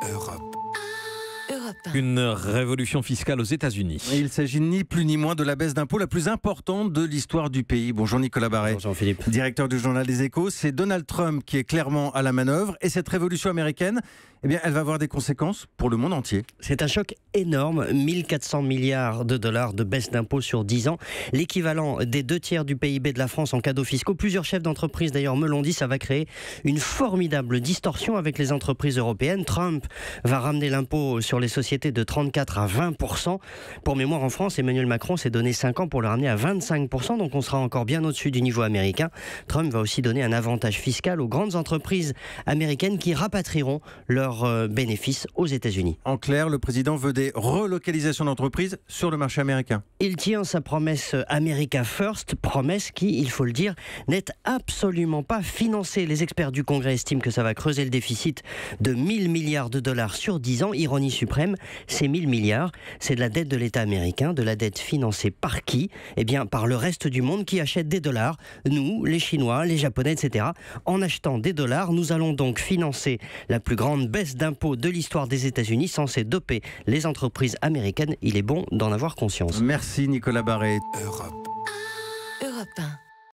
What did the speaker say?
Europe. Une révolution fiscale aux États-Unis. Il s'agit ni plus ni moins de la baisse d'impôts la plus importante de l'histoire du pays. Bonjour Nicolas Barret. Bonjour Jean-Philippe. Directeur du journal Les Échos. C'est Donald Trump qui est clairement à la manœuvre. Et cette révolution américaine, elle va avoir des conséquences pour le monde entier. C'est un choc énorme. 1400 milliards de dollars de baisse d'impôts sur 10 ans. L'équivalent des 2/3 du PIB de la France en cadeaux fiscaux. Plusieurs chefs d'entreprise d'ailleurs me l'ont dit. Ça va créer une formidable distorsion avec les entreprises européennes. Trump va ramener l'impôt sur les sociétés de 34 à 20%. Pour mémoire, en France, Emmanuel Macron s'est donné 5 ans pour le ramener à 25%, donc on sera encore bien au-dessus du niveau américain. Trump va aussi donner un avantage fiscal aux grandes entreprises américaines qui rapatrieront leurs bénéfices aux États-Unis. En clair, le président veut des relocalisations d'entreprises sur le marché américain. Il tient sa promesse America First, promesse qui, il faut le dire, n'est absolument pas financée. Les experts du Congrès estiment que ça va creuser le déficit de 1000 milliards de dollars sur 10 ans. Ironie suprême, ces 1000 milliards, c'est de la dette de l'État américain, de la dette financée par qui ? Eh bien, par le reste du monde qui achète des dollars. Nous, les Chinois, les Japonais, etc. En achetant des dollars, nous allons donc financer la plus grande baisse d'impôts de l'histoire des États-Unis, censée doper les entreprises américaines. Il est bon d'en avoir conscience. Merci Nicolas Barret. Europe. Europe 1.